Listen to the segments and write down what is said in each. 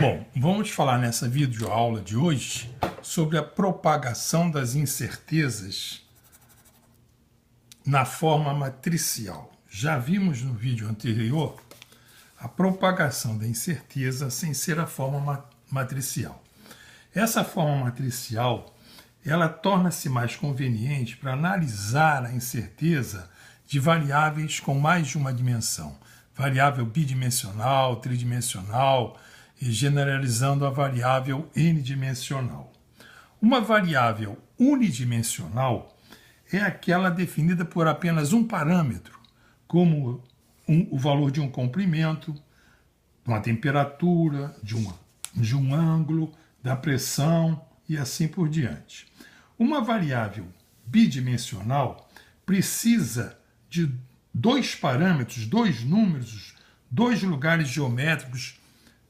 Bom, vamos falar nessa videoaula de hoje sobre a propagação das incertezas na forma matricial. Já vimos no vídeo anterior a propagação da incerteza sem ser a forma matricial. Essa forma matricial, ela torna-se mais conveniente para analisar a incerteza de variáveis com mais de uma dimensão. Variável bidimensional, tridimensional, e generalizando a variável n-dimensional. Uma variável unidimensional é aquela definida por apenas um parâmetro, como o valor de um comprimento, de uma temperatura, de um ângulo, da pressão e assim por diante. Uma variável bidimensional precisa de dois parâmetros, dois números, dois lugares geométricos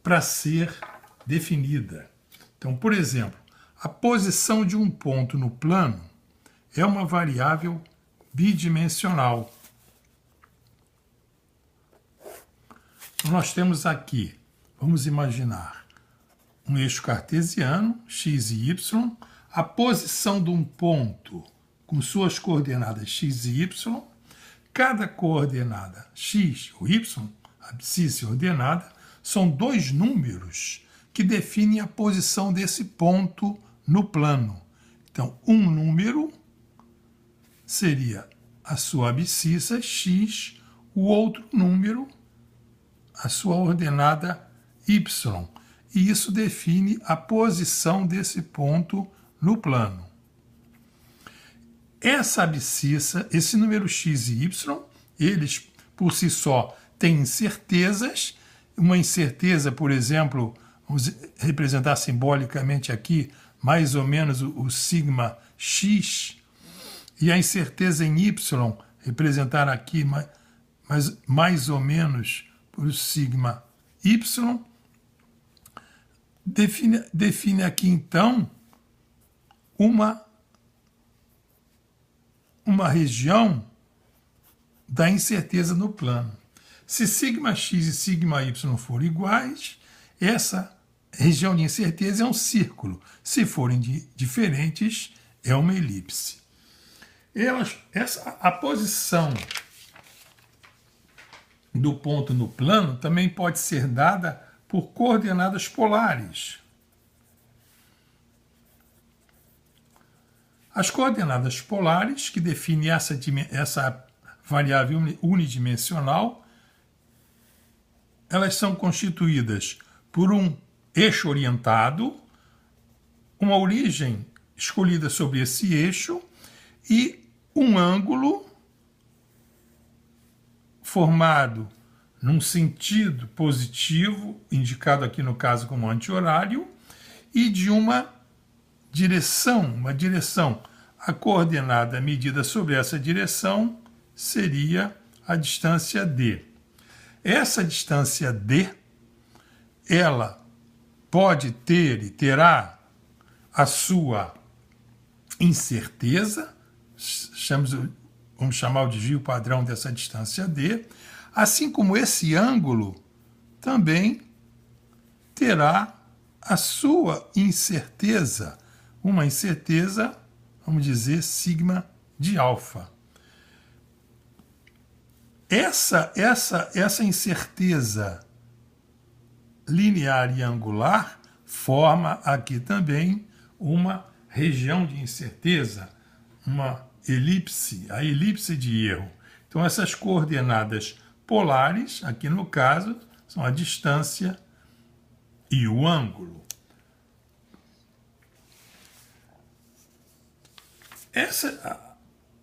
para ser definida. Então, por exemplo, a posição de um ponto no plano é uma variável bidimensional. Então, nós temos aqui, vamos imaginar, um eixo cartesiano, x e y, a posição de um ponto com suas coordenadas x e y, cada coordenada x ou y, abscissa e ordenada, são dois números que definem a posição desse ponto no plano. Então, um número seria a sua abscissa x, o outro número a sua ordenada y. E isso define a posição desse ponto no plano. Essa abscissa, esse número x e y, eles por si só têm incertezas. Uma incerteza, por exemplo, vamos representar simbolicamente aqui mais ou menos o sigma x, e a incerteza em y representar aqui mais ou menos por sigma y, define aqui então uma região da incerteza no plano. Se sigma x e sigma y forem iguais, essa região de incerteza é um círculo. Se forem diferentes, é uma elipse. A posição do ponto no plano também pode ser dada por coordenadas polares. As coordenadas polares, que definem essa variável unidimensional, elas são constituídas por um eixo orientado, uma origem escolhida sobre esse eixo e um ângulo formado num sentido positivo, indicado aqui no caso como anti-horário, e de uma direção. A coordenada medida sobre essa direção seria a distância d. Essa distância d, ela pode ter e terá a sua incerteza, vamos chamar o desvio padrão dessa distância d, assim como esse ângulo também terá a sua incerteza, uma incerteza, vamos dizer, sigma de alfa. Essa incerteza linear e angular forma aqui também uma região de incerteza, uma elipse, a elipse de erro. Então, essas coordenadas polares, aqui no caso, são a distância e o ângulo.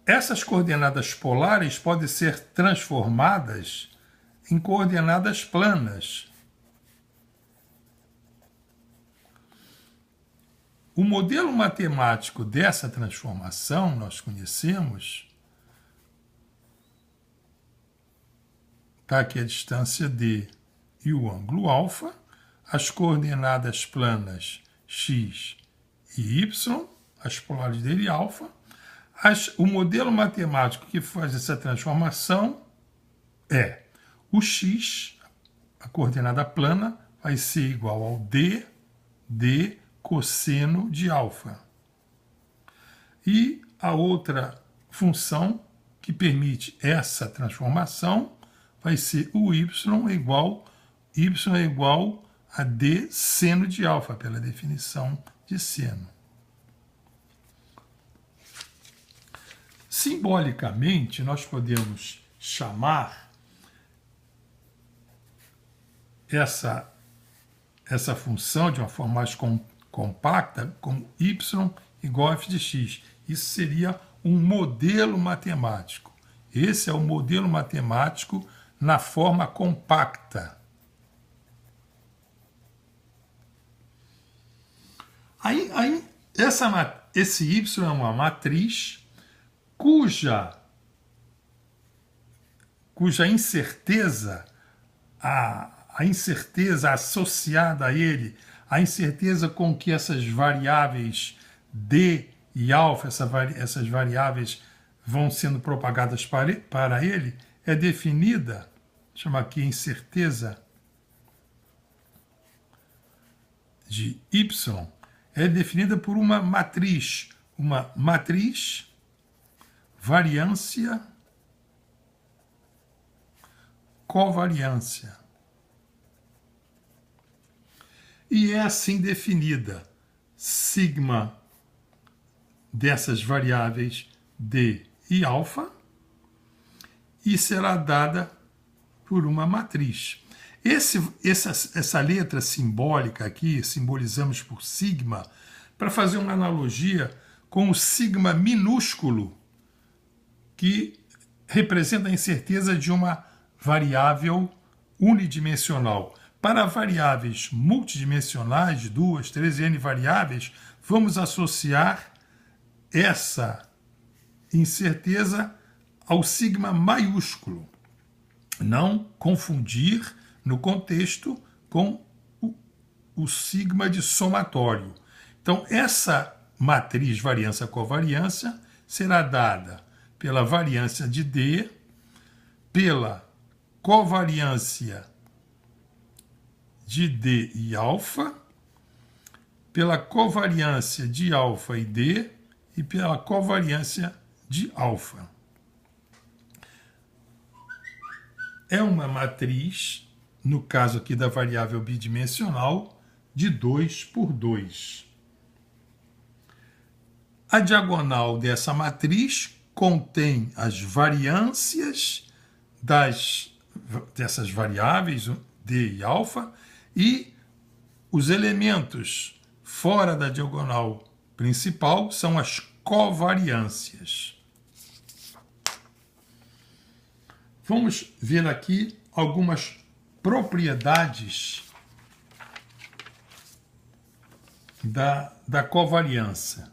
Essas coordenadas polares podem ser transformadas em coordenadas planas. O modelo matemático dessa transformação nós conhecemos. Está aqui a distância d e o ângulo alfa, as coordenadas planas x e y, as polares dele alfa. O modelo matemático que faz essa transformação é o x, a coordenada plana, vai ser igual ao d cosseno de alfa. E a outra função que permite essa transformação vai ser o y é igual a d seno de alfa, pela definição de seno. Simbolicamente, nós podemos chamar essa função de uma forma mais compacta como y igual a f de x. Isso seria um modelo matemático. Esse é o modelo matemático na forma compacta. Esse y é uma matriz cuja incerteza, a incerteza associada a ele, a incerteza com que essas variáveis d e alfa, essas variáveis vão sendo propagadas para ele, é definida, chama aqui incerteza de y, é definida por uma matriz variância, covariância. E é assim definida sigma dessas variáveis d e alfa e será dada por uma matriz. Essa letra simbólica aqui, simbolizamos por sigma, para fazer uma analogia com o sigma minúsculo, que representa a incerteza de uma variável unidimensional. Para variáveis multidimensionais, de 2, 3, n variáveis, vamos associar essa incerteza ao sigma maiúsculo. Não confundir no contexto com o sigma de somatório. Então, essa matriz variância-covariância será dada pela variância de D, pela covariância de D e alfa, pela covariância de alfa e D e pela covariância de alfa. É uma matriz, no caso aqui da variável bidimensional, de 2 por 2. A diagonal dessa matriz contém as variâncias dessas variáveis, D e alfa, e os elementos fora da diagonal principal são as covariâncias. Vamos ver aqui algumas propriedades da covariância.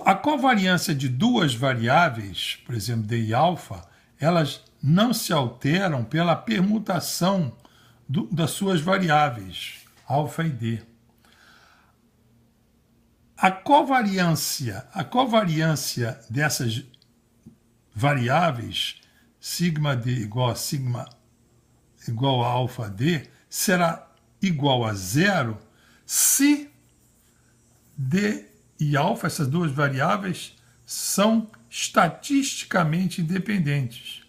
A covariância de duas variáveis, por exemplo, D e alfa, elas não se alteram pela permutação das suas variáveis, alfa e D. A covariância dessas variáveis, sigma D igual a alfa D, será igual a zero se D e alfa, essas duas variáveis, são estatisticamente independentes.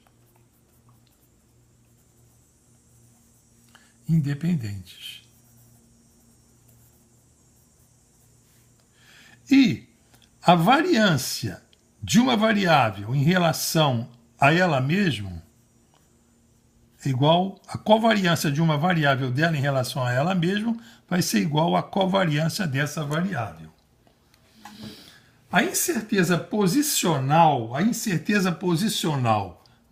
E a variância de uma variável em relação a ela mesma é igual a covariância de uma variável dela em relação a ela mesma vai ser igual à covariância dessa variável. A incerteza posicional,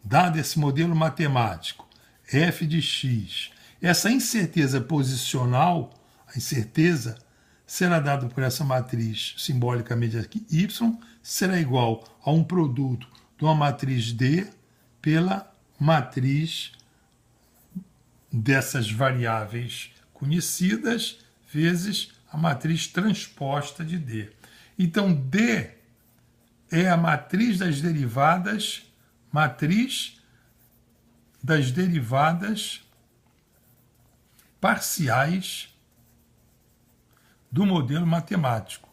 dada esse modelo matemático, f de x, essa incerteza posicional, a incerteza será dada por essa matriz simbolicamente aqui, y, será igual a um produto de uma matriz D pela matriz dessas variáveis conhecidas vezes a matriz transposta de D. Então, D é a matriz das derivadas parciais do modelo matemático.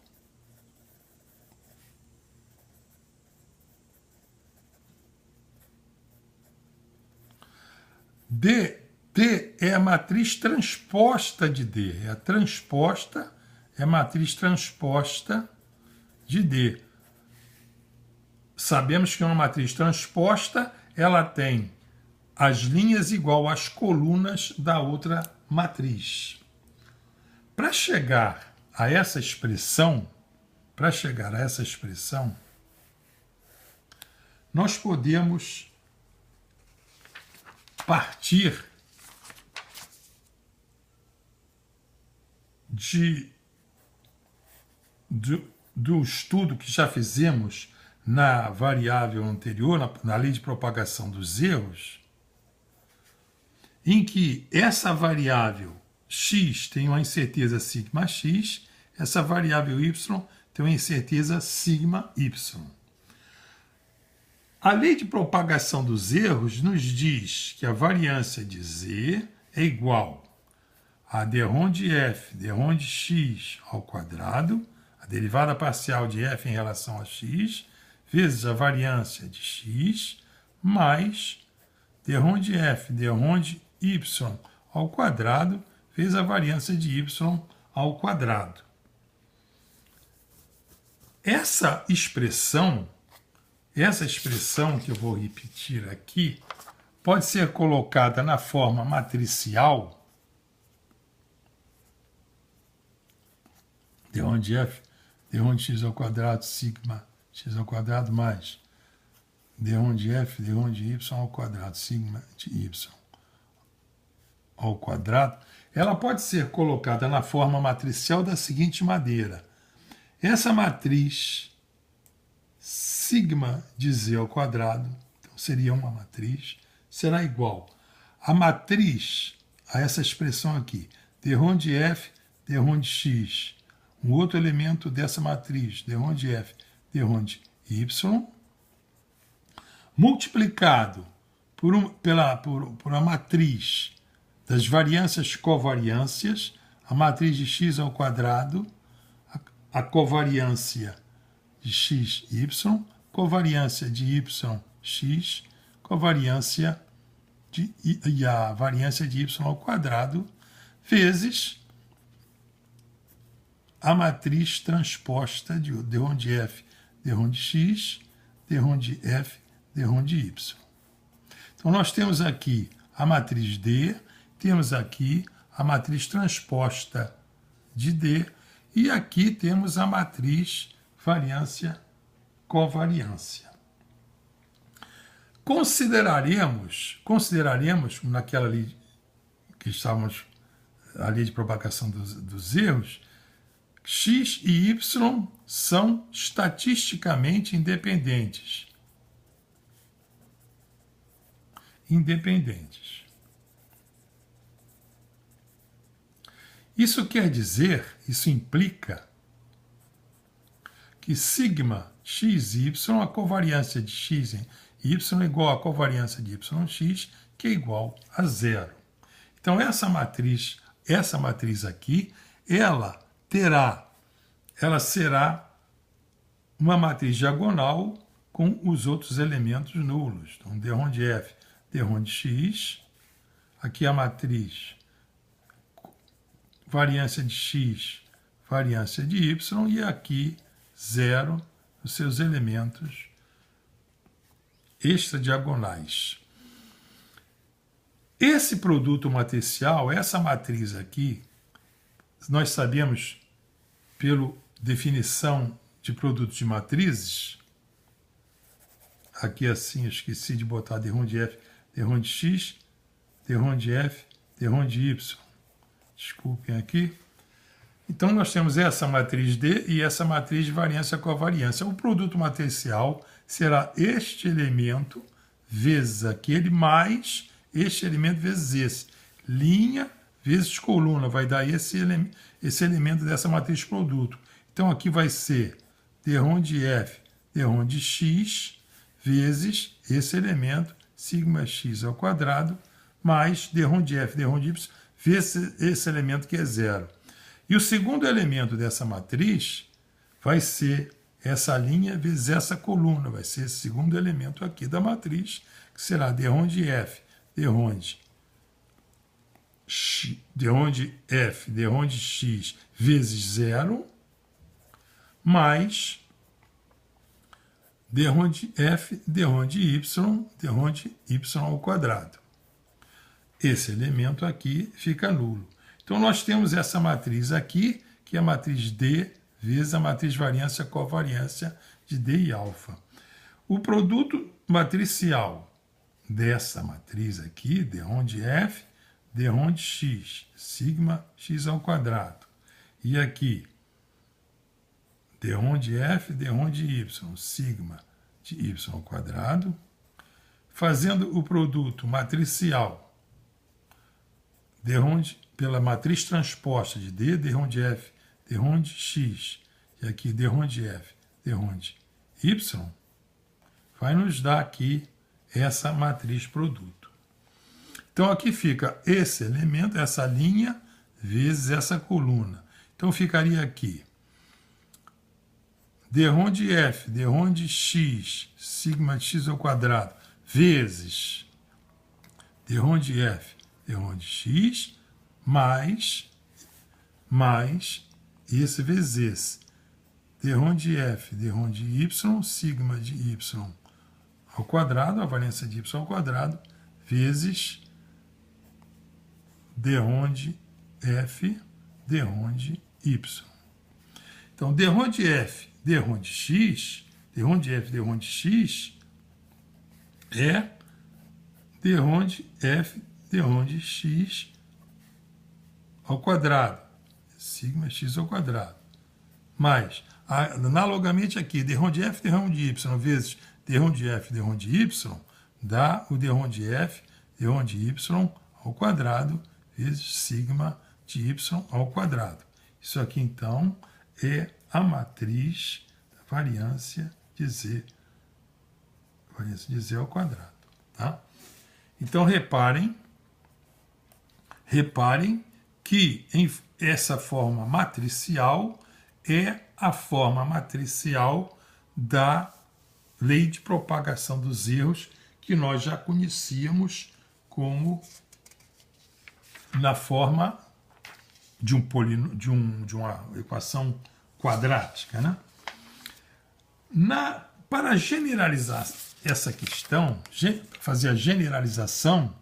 T é a matriz transposta de D. É a matriz transposta de D. Sabemos que uma matriz transposta, ela tem as linhas igual às colunas da outra matriz. Para chegar a essa expressão, nós podemos partir do estudo que já fizemos na variável anterior, na lei de propagação dos erros, em que essa variável x tem uma incerteza sigma x, essa variável y tem uma incerteza sigma y. A lei de propagação dos erros nos diz que a variância de z é igual a d-ROM de f, d-ROM de x ao quadrado, a derivada parcial de f em relação a x, vezes a variância de x, mais d-ROM de f, d-ROM de y ao quadrado, vezes a variância de y ao quadrado. Essa expressão que eu vou repetir aqui, pode ser colocada na forma matricial, d-ROM de f, d-ROM de x ao quadrado, sigma x ao quadrado, mais d-ROM de f, d-ROM de y ao quadrado, sigma de y ao quadrado. Ela pode ser colocada na forma matricial da seguinte maneira. Essa matriz sigma de z ao quadrado, então seria uma matriz, será igual a matriz, a essa expressão aqui, d-ROM de f, d-ROM de x, um outro elemento dessa matriz, d-ROM de f, d-ROM de y, multiplicado por uma matriz das variâncias covariâncias, a matriz de x ao quadrado, a covariância de x, y, covariância de y, x, covariância e a variância de y ao quadrado, vezes a matriz transposta de d-ROM de f, d-ROM de x, d-ROM de f, d-ROM de y. Então, nós temos aqui a matriz D, temos aqui a matriz transposta de D, e aqui temos a matriz variância-covariância. Consideraremos naquela lei que estávamos, a lei de propagação dos erros, x e y são estatisticamente independentes. Isso quer dizer, isso implica que sigma x e y, a covariância de x e y é igual à covariância de yx, que é igual a zero. Então, essa matriz aqui, ela será uma matriz diagonal com os outros elementos nulos. Então, d-ROM de f, d-ROM de x, aqui a matriz variância de x, variância de y, e aqui zero, os seus elementos extradiagonais. Esse produto matricial, essa matriz aqui, nós sabemos, pela definição de produtos de matrizes, aqui assim, eu esqueci de botar d-ROM de f, d-ROM de x, d-ROM de f, d-ROM de y. Desculpem aqui. Então, nós temos essa matriz D e essa matriz de variância-covariância. O produto matricial será este elemento vezes aquele, mais este elemento vezes esse. Linha vezes coluna, vai dar esse elemento dessa matriz produto. Então, aqui vai ser d-ROM de F, d-ROM de X, vezes esse elemento, sigma x ao quadrado, mais d-ROM de F, d-ROM de Y, vezes esse elemento que é zero. E o segundo elemento dessa matriz vai ser essa linha vezes essa coluna, vai ser esse segundo elemento aqui da matriz, que será d-ROM de F, d-ROM de X, d-ROM de F, d-ROM de X vezes zero, mais d-ROM de F, d-ROM de Y, d-ROM de Y ao quadrado. Esse elemento aqui fica nulo. Então, nós temos essa matriz aqui, que é a matriz D vezes a matriz variância-covariância de D e alfa. O produto matricial dessa matriz aqui, d-ROM de F, d-ROM de X, sigma x ao quadrado. E aqui, d-ROM de F, d-ROM de Y, sigma de Y ao quadrado. Fazendo o produto matricial d-ROM pela matriz transposta de D, d-ROM de F, d-ROM de X, e aqui d-ROM de F, d-ROM de Y, vai nos dar aqui essa matriz produto. Então, aqui fica esse elemento, essa linha, vezes essa coluna. Então, ficaria aqui d-ROM de F, d-ROM de X, sigma de x ao quadrado, vezes d-ROM de F, d-ROM de X, mais esse vezes esse. d-ROM de F, d-ROM de Y, sigma de Y ao quadrado, a variância de Y ao quadrado, vezes d-ROM de F, d-ROM de Y. Então, d-ROM de F, d-ROM de X, d-ROM de F, d-ROM de X é d-ROM de F, d-ROM de X ao quadrado, sigma x ao quadrado, mais, analogamente aqui, d-ROM de F, d-ROM de Y, vezes d-ROM de F, d-ROM de Y, dá o d-ROM de F, d-ROM de Y ao quadrado, vezes sigma de Y ao quadrado. Isso aqui, então, é a matriz da variância de Z ao quadrado. Tá? Então, reparem que essa forma matricial é a forma matricial da lei de propagação dos erros que nós já conhecíamos como na forma de uma equação quadrática. Né? Para generalizar essa questão, fazer a generalização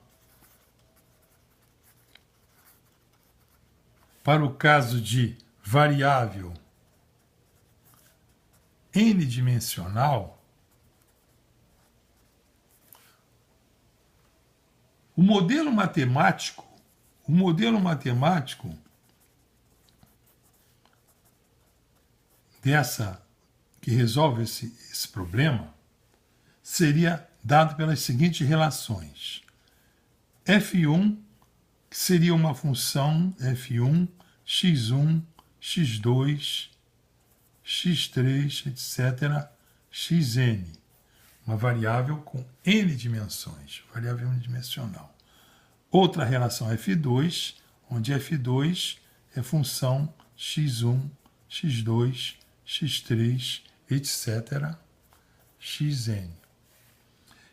para o caso de variável n-dimensional, o modelo matemático dessa que resolve esse problema seria dado pelas seguintes relações. F1, que seria uma função F1, x1, x2, x3, etc., xn. Uma variável com n dimensões, variável unidimensional. Outra relação F2, onde F2 é função x1, x2, x3, etc., xn.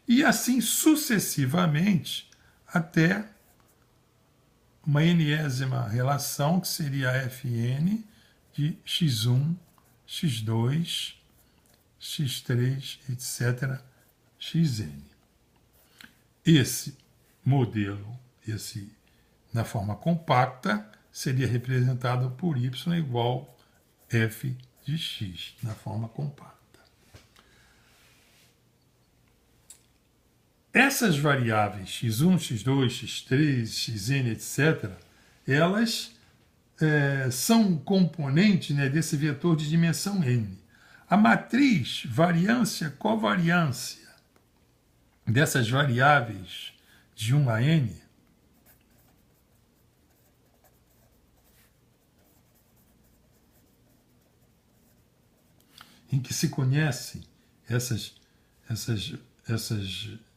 E assim sucessivamente até uma enésima relação, que seria Fn de x1, x2, x3, etc., xn. Esse modelo, na forma compacta, seria representado por y igual f de x, na forma compacta. Essas variáveis x1, x2, x3, xn, etc., elas são componentes, né, desse vetor de dimensão n. A matriz variância-covariância dessas variáveis de 1 a n em que se conhecem essas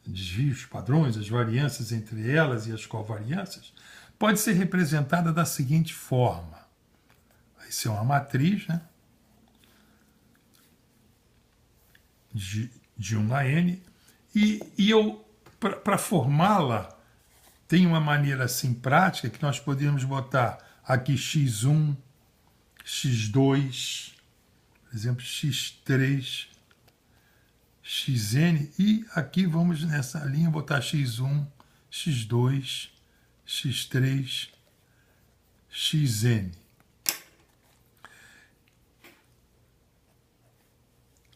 desvios padrões, as variâncias entre elas e as covariâncias, pode ser representada da seguinte forma. Isso é uma matriz, né, de 1 a n, e eu, para formá-la, tem uma maneira assim prática que nós podemos botar aqui x1, x2, por exemplo, x3, xn, e aqui vamos nessa linha botar x1, x2, x3, xn.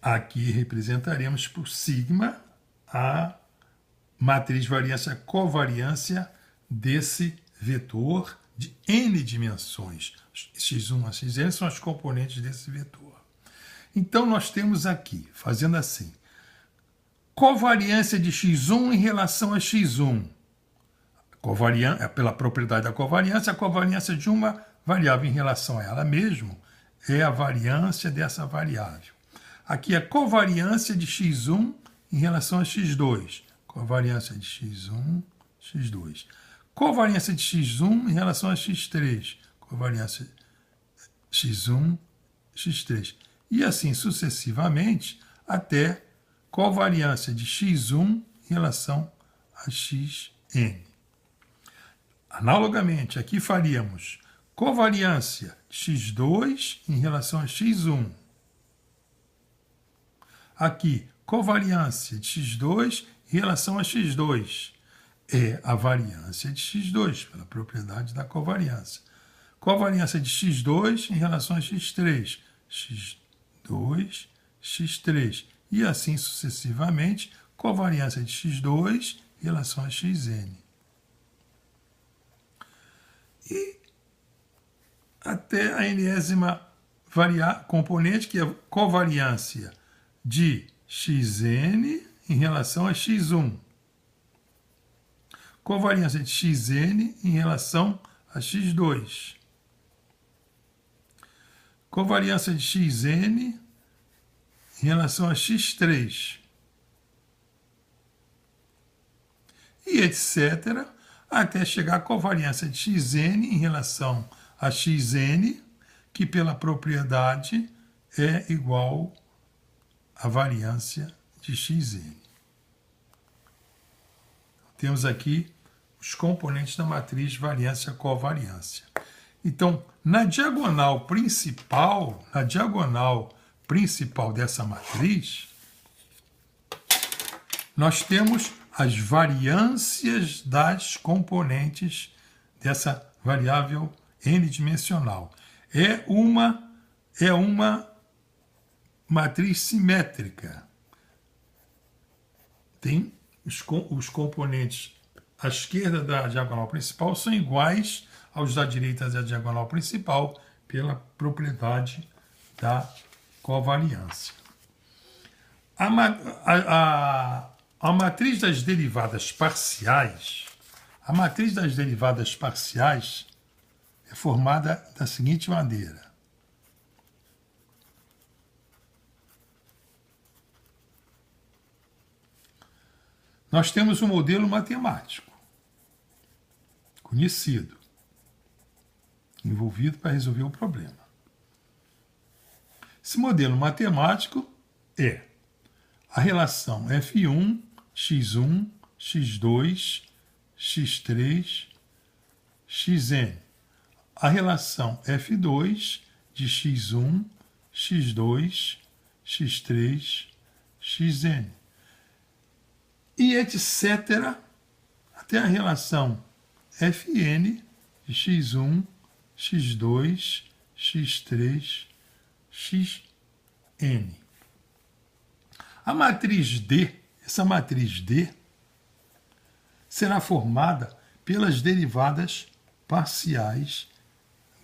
Aqui representaremos por sigma a matriz variância-covariância desse vetor de n dimensões. x1 a xn são as componentes desse vetor. Então, nós temos aqui, fazendo assim, covariância de x1 em relação a x1. Pela propriedade da covariância, a covariância de uma variável em relação a ela mesma é a variância dessa variável. Aqui é covariância de x1 em relação a x2. Covariância de x1, x2. Covariância de x1 em relação a x3. Covariância x1, x3. E assim sucessivamente até covariância de x1 em relação a xn. Analogamente, aqui faríamos covariância de x2 em relação a x1. Aqui, covariância de x2 em relação a x2. É a variância de x2, pela propriedade da covariância. Covariância de x2 em relação a x3. x2, x3. E assim sucessivamente, covariância de x2 em relação a xn. E até a enésima componente, que é a covariância de xn em relação a x1. Covariância de xn em relação a x2. Covariância de xn em relação a x3. E etc., até chegar à covariância de xn em relação a xn, que pela propriedade é igual à variância de xn. Temos aqui os componentes da matriz variância-covariância. Então, na diagonal principal dessa matriz, nós temos as variâncias das componentes dessa variável n-dimensional. É uma matriz simétrica. Tem os componentes à esquerda da diagonal principal são iguais aos da direita da diagonal principal pela propriedade da covariância. A matriz das derivadas parciais, é formada da seguinte maneira. Nós temos um modelo matemático conhecido, envolvido para resolver o problema. Esse modelo matemático é a relação F1, x1, x2, x3, xn. A relação F2 de x1, x2, x3, xn. E etc. até a relação Fn de x1, x2, x3, xn. A matriz D, essa matriz D, será formada pelas derivadas parciais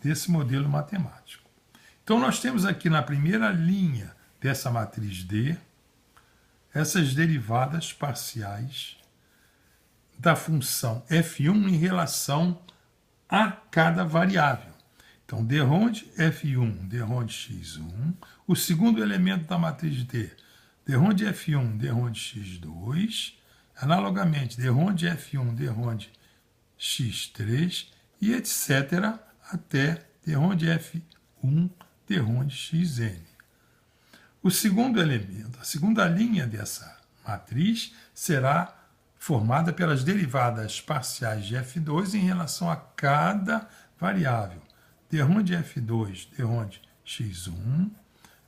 desse modelo matemático. Então, nós temos aqui na primeira linha dessa matriz D, essas derivadas parciais da função f1 em relação a cada variável. Então, de Ronde F1, de Ronde X1. O segundo elemento da matriz D, de Ronde F1, de Ronde X2. Analogamente, de Ronde F1, de Ronde X3 e etc. até de Ronde F1, de Ronde Xn. O segundo elemento, a segunda linha dessa matriz será formada pelas derivadas parciais de F2 em relação a cada variável. De Ronde F2, de Ronde X1,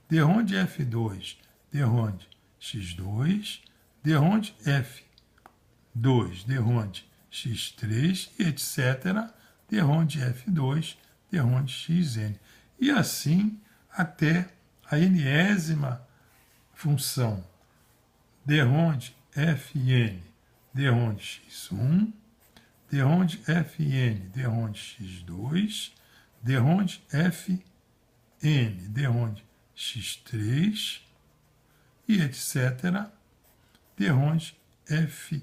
de Ronde F2, de Ronde X2, de Ronde F2, de Ronde X3 e etc. de Ronde F2, de Ronde Xn. E assim até a enésima função de Ronde Fn, de Ronde X1, de Ronde Fn, de Ronde X2, de Ronde Fn, de Ronde X3 e etc. de Ronde Fn,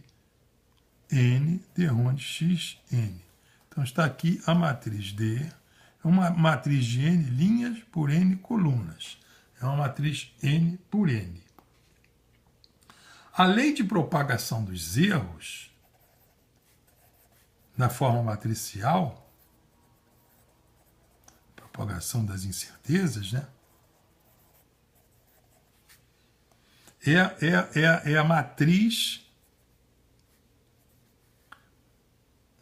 de Ronde Xn. Então está aqui a matriz D, é uma matriz de n linhas por n colunas. É uma matriz n por n. A lei de propagação dos erros, na forma matricial, propagação das incertezas, né? É a matriz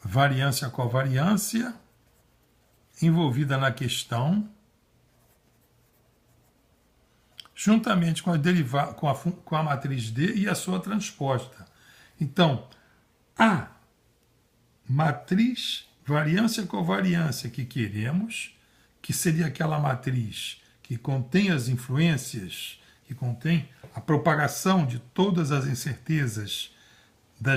variância-covariância envolvida na questão, juntamente com a matriz D e a sua transposta. Então, a matriz variância-covariância que queremos, que seria aquela matriz que contém as influências, que contém a propagação de todas as incertezas da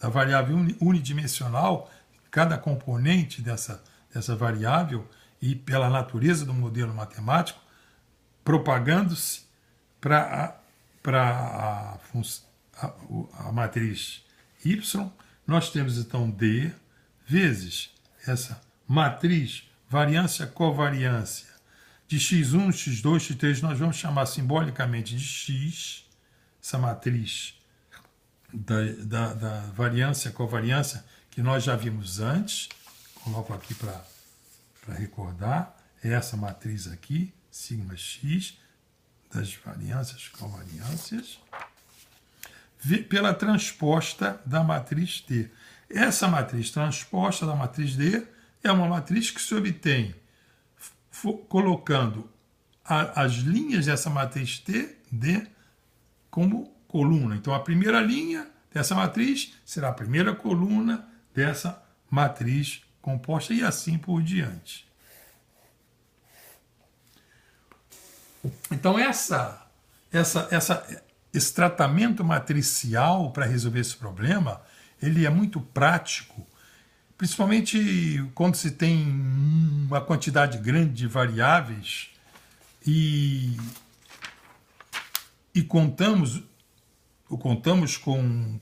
variável unidimensional, cada componente dessa variável, e pela natureza do modelo matemático, propagando-se para a matriz Y, nós temos então D vezes essa matriz variância-covariância de x1, x2, x3, nós vamos chamar simbolicamente de x, essa matriz da variância-covariância que nós já vimos antes. Coloco aqui para recordar, é essa matriz aqui, sigma x, das variâncias-covariâncias, pela transposta da matriz D. Essa matriz transposta da matriz D é uma matriz que se obtém colocando as linhas dessa matriz D como coluna. Então, a primeira linha dessa matriz será a primeira coluna dessa matriz composta e assim por diante. Então, esse tratamento matricial para resolver esse problema, ele é muito prático, principalmente quando se tem uma quantidade grande de variáveis e contamos com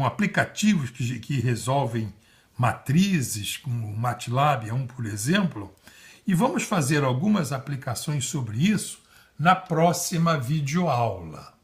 aplicativos que resolvem matrizes, como o MATLAB é um, por exemplo, e vamos fazer algumas aplicações sobre isso na próxima videoaula.